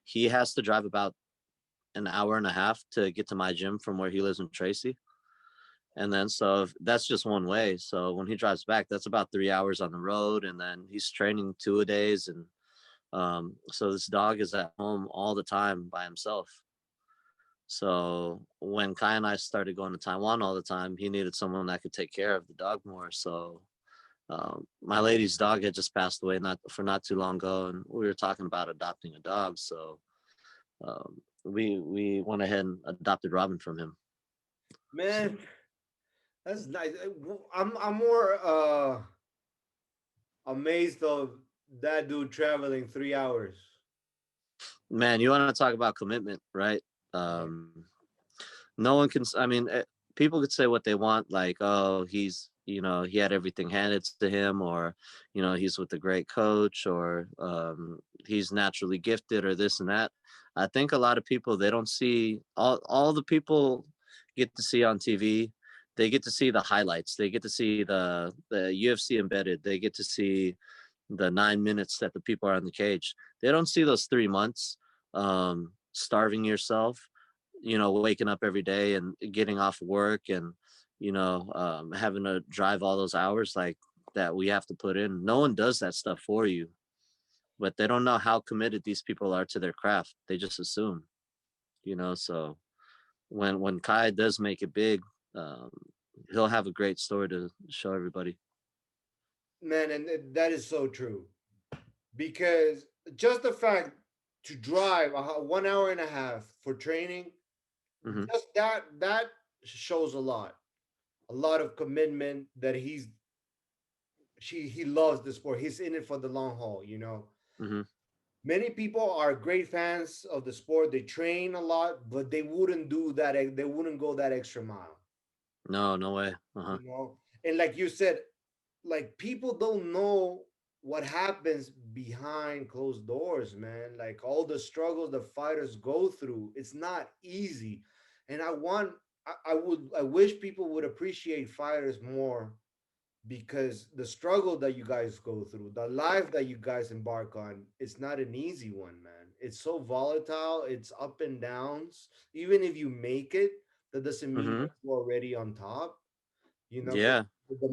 He has to drive about an hour and a half to get to my gym from where he lives in Tracy. And then so that's just one way. So when he drives back, that's about 3 hours on the road. And then he's training 2 a days. And so this dog is at home all the time by himself. So when Kai and I started going to Taiwan all the time, he needed someone that could take care of the dog more. So my lady's dog had just passed away not too long ago, and we were talking about adopting a dog. So we went ahead and adopted Robin from him. Man, that's nice. I'm more amazed of that dude traveling 3 hours. Man, you want to talk about commitment, right? Yeah. Um, no one can. I mean, people could say what they want, like, oh, he had everything handed to him, or he's with a great coach, or he's naturally gifted, or this and that. I think a lot of people, they don't see all the people get to see on TV. They get to see the highlights. They get to see the UFC embedded. They get to see the 9 minutes that the people are in the cage. They don't see those 3 months, starving yourself, waking up every day and getting off work, and having to drive all those hours like that we have to put in. No one does that stuff for you, but they don't know how committed these people are to their craft. They just assume, so when Kai does make it big, um, he'll have a great story to show everybody. Man, and that is so true. Because just the fact to drive 1 hour and a half for training, Hmm. just that shows a lot of commitment that he loves the sport. He's in it for the long haul. Hmm. Many people are great fans of the sport. They train a lot, but they wouldn't do that. They wouldn't go that extra mile. No, no way. Uh-huh. And like you said, like people don't know what happens behind closed doors, man. Like all the struggles the fighters go through, it's not easy. And I wish people would appreciate fighters more because the struggle that you guys go through, the life that you guys embark on, it's not an easy one, man. It's so volatile, it's up and downs. Even if you make it, that doesn't mean Hmm. that you're already on top, because Yeah. the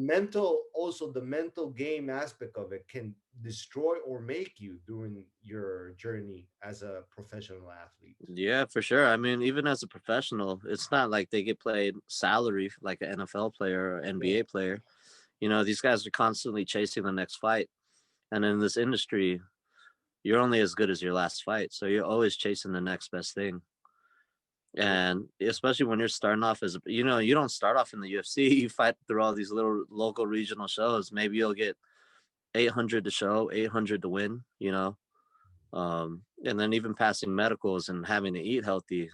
mental game aspect of it can destroy or make you during your journey as a professional athlete. Yeah, for sure. I mean, even as a professional, it's not like they get paid salary like an NFL player or Yeah. NBA player. These guys are constantly chasing the next fight. And in this industry, you're only as good as your last fight. So you're always chasing the next best thing. Yeah. And especially when you're starting off you don't start off in the UFC, you fight through all these little local regional shows. Maybe you'll get 800 to show, 800 to win, and then even passing medicals and having to eat healthy,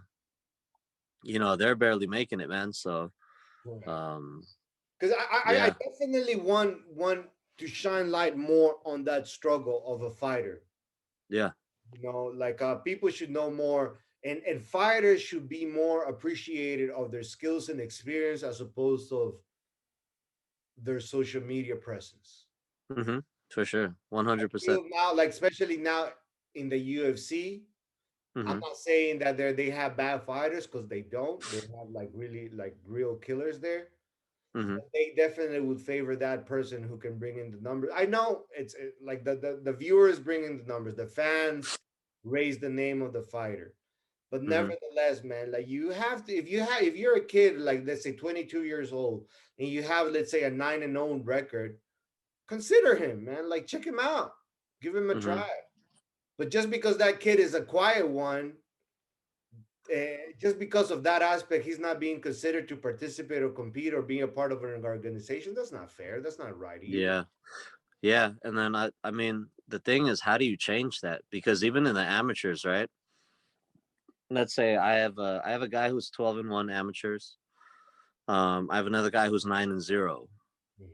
they're barely making it, man. So, um, Because I yeah, definitely want to shine light more on that struggle of a fighter. yeah, Like people should know more, and fighters should be more appreciated of their skills and experience as opposed to of their social media presence. hmm, for sure, I 100%. feel now, like especially now in the UFC, I'm Hmm. not saying that they have bad fighters because they don't. They have like really like real killers there. Mm-hmm. They definitely would favor that person who can bring in the numbers. I know like the viewers bring in the numbers, the fans raise the name of the fighter. But Mm-hmm. nevertheless, man, like you have to, if you're a kid, like let's say 22 years old, and you have, let's say, a 9-0 record, consider him, man. Like check him out, give him a Mm-hmm. try. But just because that kid is a quiet one, just because of that aspect, he's not being considered to participate or compete or being a part of an organization. That's not fair. That's not right either. Yeah. Yeah. And then I mean, the thing is, how do you change that? Because even in the amateurs, right? Let's say I have a guy who's 12-1 amateurs. I have another guy who's 9-0. Mhm.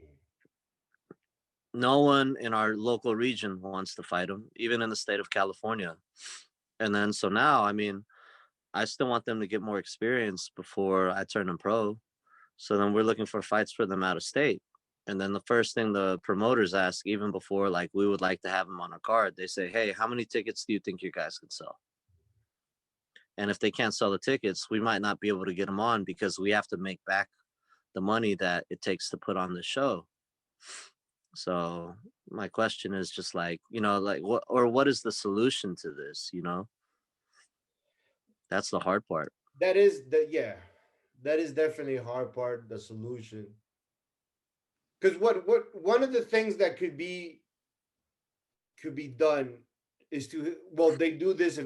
No one in our local region wants to fight him, even in the state of California. And then so now, I mean, I still want them to get more experience before I turn them pro. So then we're looking for fights for them out of state. And then the first thing the promoters ask, even before like we would like to have them on our card, they say, "Hey, how many tickets do you think you guys could sell?" And if they can't sell the tickets, we might not be able to get them on because we have to make back the money that it takes to put on the show. So my question is just like, like what is the solution to this? That's the hard part. That is the yeah, that is definitely a hard part. The solution, because what one of the things that could be done is to, well, they do this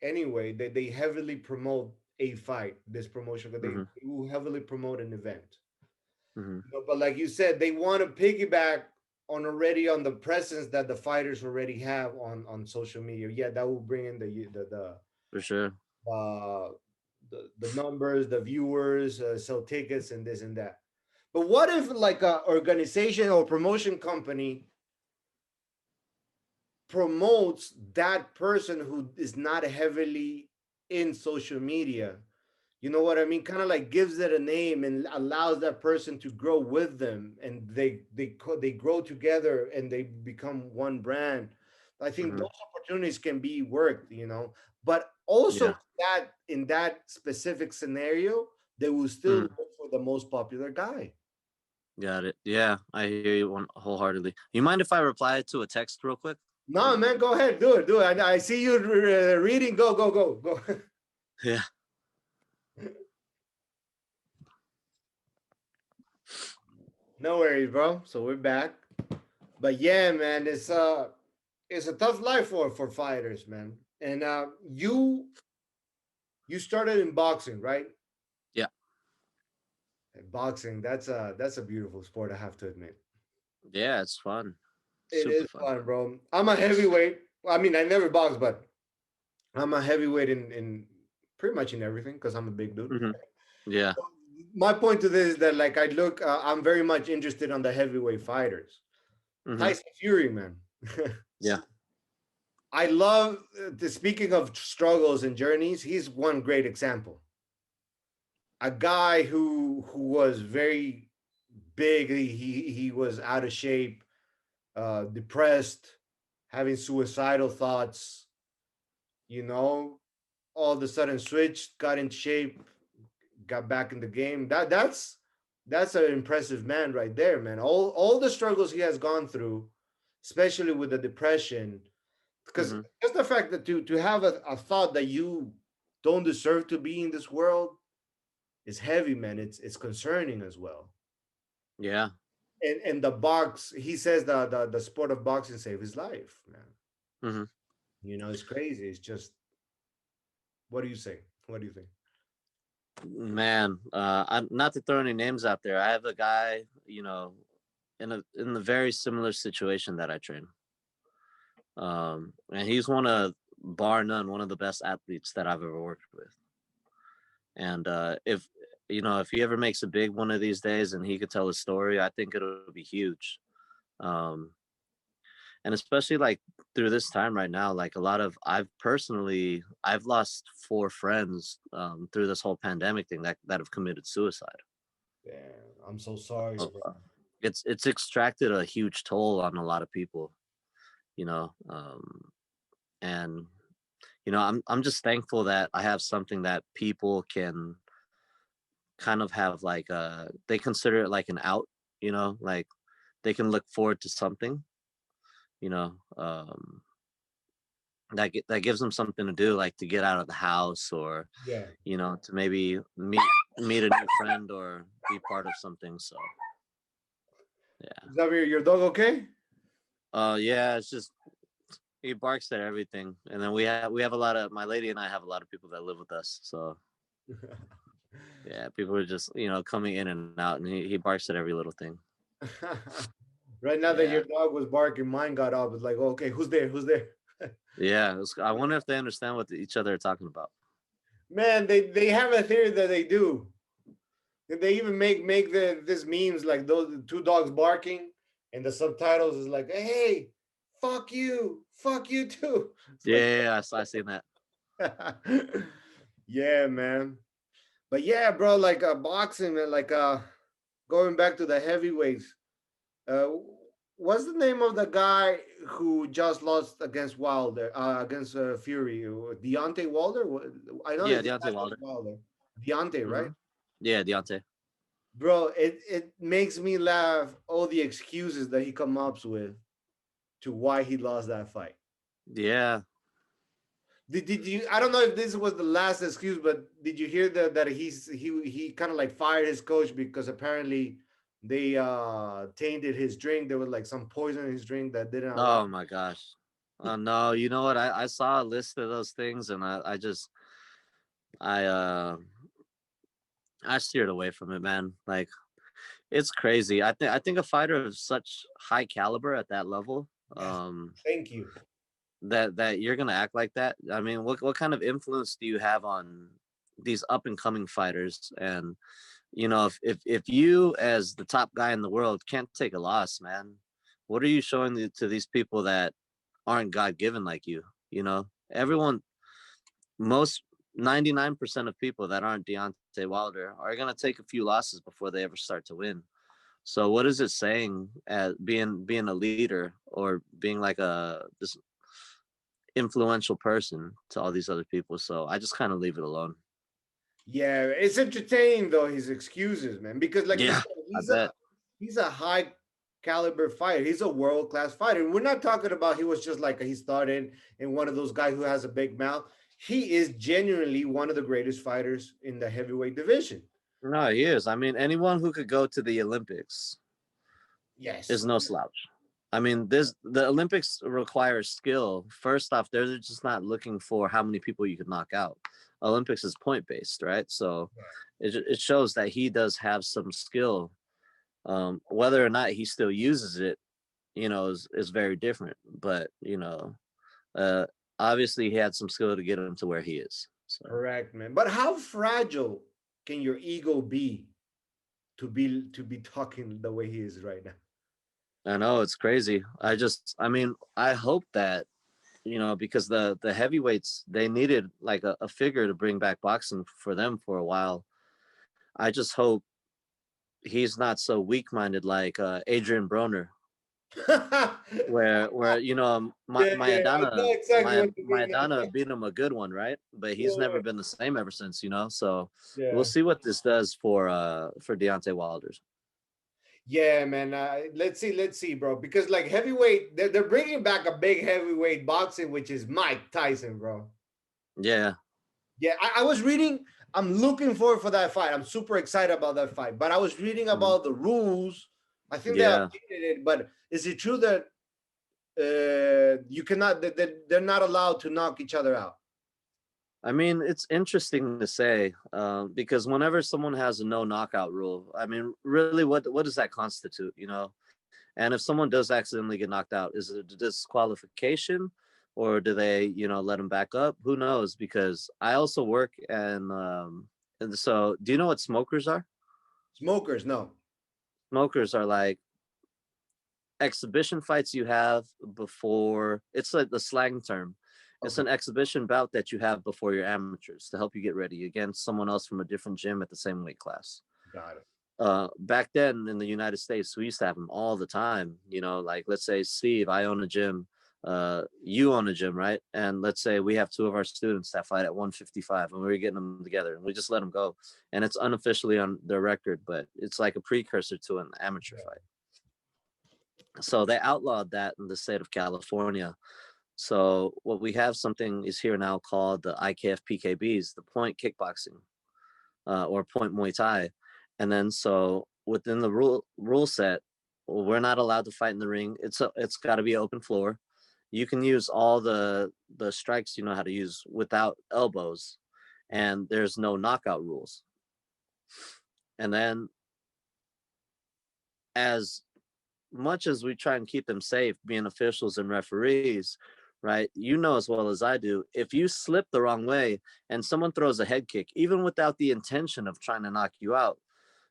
anyway. They heavily promote a fight, this promotion, but Hmm. they will heavily promote an event. Hmm. But like you said, they want to piggyback on the presence that the fighters already have on social media. Yeah, that will bring in For sure. uh, the numbers, the viewers, sell tickets, and this and that. But what if like a organization or promotion company promotes that person who is not heavily in social media? You know what I mean? Kind of like gives it a name and allows that person to grow with them, and they grow together and they become one brand. I think Hmm. those opportunities can be worked. But also Yeah. that in that specific scenario, they will still Hmm. look for the most popular guy. Got it. Yeah, I hear you wholeheartedly. You mind if I reply to a text real quick? No, man, go ahead, do it, do it. I see you reading. Go, go, go, go. Yeah. No worries, bro. So we're back. But yeah, man, it's a tough life for fighters, man. And you started in boxing, right? Yeah. And boxing, that's a beautiful sport, I have to admit. Yeah, it's fun. It Super is fun. fun, bro. I'm a heavyweight. I mean, I never boxed, but I'm a heavyweight in pretty much in everything because I'm a big dude. Hmm. Yeah. My point to this is that like I'm very much interested on the heavyweight fighters. Hmm. Tyson Fury, man. Yeah. I love speaking of struggles and journeys. He's one great example. A guy who was very big. He was out of shape, depressed, having suicidal thoughts. You know, all of a sudden switched, got in shape, got back in the game. That's an impressive man right there, man. All the struggles he has gone through, especially with the depression, because Hmm. just the fact that to have a thought that you don't deserve to be in this world is heavy, man. It's concerning as well. Yeah. And the box, he says the sport of boxing saved his life, man. Hmm. It's crazy. It's just, what do you say? What do you think? Man, I'm not to throw any names out there. I have a guy, in a very similar situation that I train. And he's bar none, one of the best athletes that I've ever worked with. And if he ever makes a big one of these days and he could tell a story, I think it'll be huge. Um, and especially like through this time right now, like I've lost 4 friends through this whole pandemic thing that have committed suicide. Yeah, I'm so sorry, So, bro. it's extracted a huge toll on a lot of people, you know. And I'm just thankful that I have something that people can kind of have like they consider it like an out, like they can look forward to something, you know, that gives them something to do, like to get out of the house, or Yeah. to maybe meet a new friend or be part of something. So yeah. Xavier, your dog okay? Yeah, it's just he barks at everything, and then we have a lot of my lady and I have a lot of people that live with us. So yeah, people are just coming in and out, and he barks at every little thing. Right now that Yeah, your dog was barking, mine got up. It's like, okay, who's there? Who's there? yeah. I wonder if they understand what each other are talking about. Man, they have a theory that they do. They even make this memes like those two dogs barking, and the subtitles is like, "Hey, fuck you too." It's Yeah, like, yeah, yeah, I seen that. yeah, man. But yeah, bro, like boxing, man, like going back to the heavyweights. Uh, what's the name of the guy who just lost against Wilder, against Fury? Deontay Wilder? I know Yeah, his Deontay last name is Wilder. Wilder. Deontay, right? Hmm. Yeah, Deontay. Bro, it makes me laugh all the excuses that he comes up with to why he lost that fight. Yeah. Did you? I don't know if this was the last excuse, but did you hear that he kind of like fired his coach because apparently they tainted his drink. There was like some poison in his drink that didn't allow. Oh my gosh. No, you know what? I saw a list of those things, and I just I I steered away from it, man. Like it's crazy. I think a fighter of such high caliber at that level, Yes, um, thank you. that you're gonna act like that. I mean, what kind of influence do you have on these up and coming fighters? And if you as the top guy in the world can't take a loss, man, what are you showing to these people that aren't God given like you? Everyone, most 99% of people that aren't Deontay Wilder are gonna take a few losses before they ever start to win. So what is it saying as being a leader, or being like a this influential person to all these other people? So I just kind of leave it alone. Yeah, it's entertaining though his excuses, man. Because like you Yeah, said, I bet. he's a high caliber fighter. He's a world class fighter. And we're not talking about he was just like he started in one of those guys who has a big mouth. He is genuinely one of the greatest fighters in the heavyweight division. No, he is. I mean, anyone who could go to the Olympics is Yes. no slouch. I mean, the Olympics requires skill. First off, they're just not looking for how many people you can knock out. Olympics is point based, right? So it shows that he does have some skill. Whether or not he still uses it, is very different. But uh, obviously he had some skill to get him to where he is. So Correct, man. But how fragile can your ego be to be talking the way he is right now? I know it's crazy. I mean, I hope that because the heavyweights, they needed like a figure to bring back boxing for them for a while. I just hope he's not so weak minded like Adrian Broner, where Yeah, yeah. I know exactly what you mean, Maidana beat him a good one, right? But he's never man. been the same ever since. So we'll Yeah. see what this does for Deontay Wilder's. Yeah, man. Let's see, bro. Because like heavyweight, they're bringing back a big heavyweight boxing, which is Mike Tyson, bro. Yeah. Yeah, I was reading. I'm looking forward for that fight. I'm super excited about that fight. But I was reading Mhm. about the rules. I think they Yeah. updated it. But is it true that you cannot? That they're not allowed to knock each other out? I mean, it's interesting to say, because whenever someone has a no knockout rule, I mean, really, what does that constitute? And if someone does accidentally get knocked out, is it a disqualification, or do they, let them back up? Who knows? Because I also work, and so do you know what smokers are? Smokers, no. Smokers are like exhibition fights you have before. It's like the slang term. It's Okay, an exhibition bout that you have before your amateurs to help you get ready against someone else from a different gym at the same weight class. got it. Back then in the United States, we used to have them all the time. Like let's say Steve, I own a gym. you own a gym, right? And let's say we have two of our students that fight at 155 and we're getting them together and we just let them go. And it's unofficially on their record, but it's like a precursor to an amateur Yeah. fight. So they outlawed that in the state of California. So what we have something is here now called the IKF PKBs, the point kickboxing, or point Muay Thai. And then so within the rule set, we're not allowed to fight in the ring. It's got to be open floor. You can use all the strikes you know how to use without elbows, and there's no knockout rules. And then as much as we try and keep them safe, being officials and referees, right? You know as well as I do, if you slip the wrong way and someone throws a head kick, even without the intention of trying to knock you out,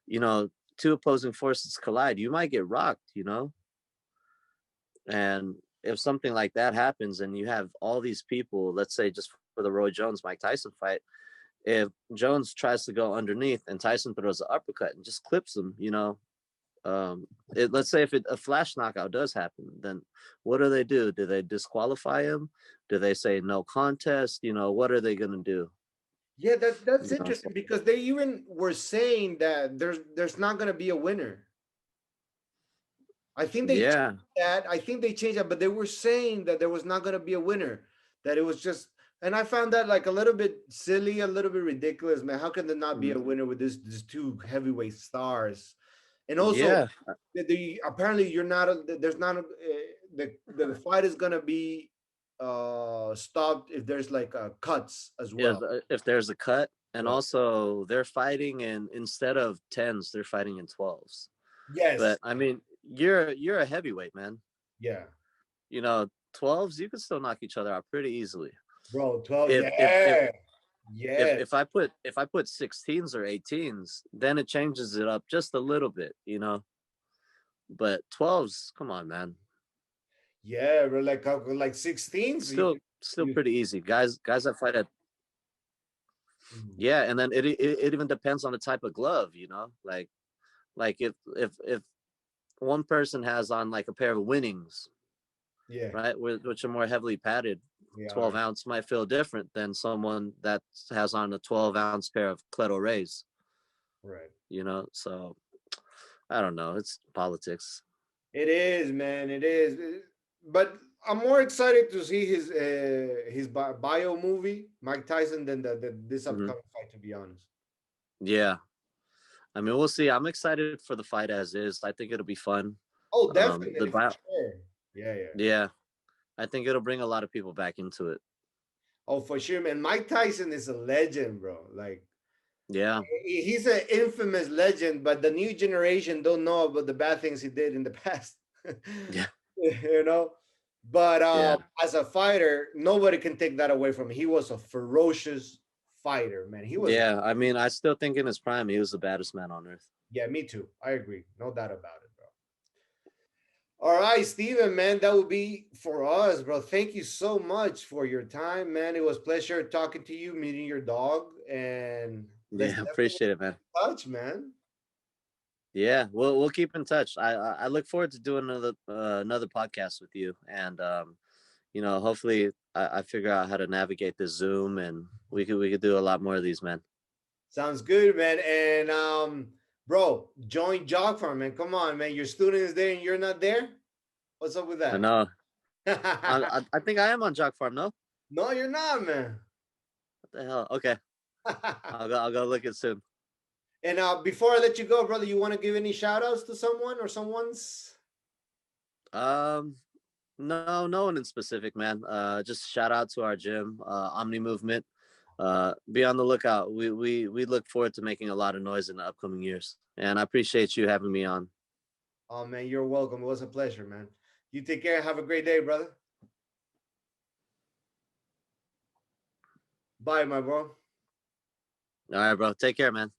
you know, two opposing forces collide, you might get rocked, you know? And if something like that happens and you have all these people, let's say just for the Roy Jones Mike Tyson fight, if Jones tries to go underneath and Tyson throws an uppercut and just clips him, you know, let's say if a flash knockout does happen, then what do? Do they disqualify him? Do they say no contest? You know, what are they going to do? Yeah, that's You know, so, interesting because they even were saying that there's not gonna be a winner. I think they changed yeah, that. I think they changed that, but they were saying that there was not gonna be a winner. That it was just, and I found that like a little bit silly, a little bit ridiculous, man. How can there not be mhm, a winner with these two heavyweight stars? And also, yeah, apparently you're not there's not the fight is gonna be stopped if there's like cuts as well. if there's a cut, and Yeah. also they're fighting in instead of tens, they're fighting in 12s. Yes. But I mean, you're a heavyweight, man. Yeah. You know, 12s you can still knock each other out pretty easily. Bro, 12. If if if Yeah. Yes. if I put 16s or 18s, then it changes it up just a little bit, you know. But 12s, come on, man. Yeah, bro, like 16s. Still You pretty easy. Guys that fight at Mhm. yeah, and then it even depends on the type of glove, you know. Like if one person has on like a pair of winnings, Yeah, right, which are more heavily padded, they 12 are. ounce might feel different than someone that has on a 12-ounce pair of Cleto Rays, Right. you know. So I don't know. It's politics. It is, man. It is. But I'm more excited to see his bio movie, Mike Tyson, than this Hmm. upcoming fight. To be honest. Yeah, I mean, we'll see. I'm excited for the fight as is. I think it'll be fun. Oh, The definitely for bio, sure. Yeah, yeah. yeah, I think it'll bring a lot of people back into it. Oh, for sure, man. Mike Tyson is a legend, bro. Like Yeah, he's an infamous legend, but the new generation don't know about the bad things he did in the past. yeah, you know, but yeah, as a fighter, nobody can take that away from him. He was a ferocious fighter, man. He was. yeah. I mean, I still think in his prime he was the baddest man on earth. Yeah, me too. I agree. No doubt about it, bro. All right, Steven, man, that will be for us, bro. Thank you so much for your time, man. It was pleasure talking to you, meeting your dog, and let's Yeah, definitely appreciate it, man. touch, man. Yeah, we'll keep in touch. I look forward to doing another podcast with you, and you know, hopefully I figure out how to navigate the Zoom, and we could do a lot more of these, man. Sounds good, man. And bro, join JockPharm, man. Come on, man. Your student is there and you're not there. What's up with I that? know. I think I am on JockPharm. No, No, you're not, man. what the hell? Okay, I'll go look it soon. And before I let you go, brother, you want to give any shout outs to someone or someone's? Um, no one in specific, man. Just shout out to our gym, Omni Movement. Be on the lookout. We look forward to making a lot of noise in the upcoming years, and I appreciate you having me on. Oh, man, you're welcome. It was a pleasure, man. You take care. Have a great day, brother. Bye, my bro. All right, bro. Take care, man.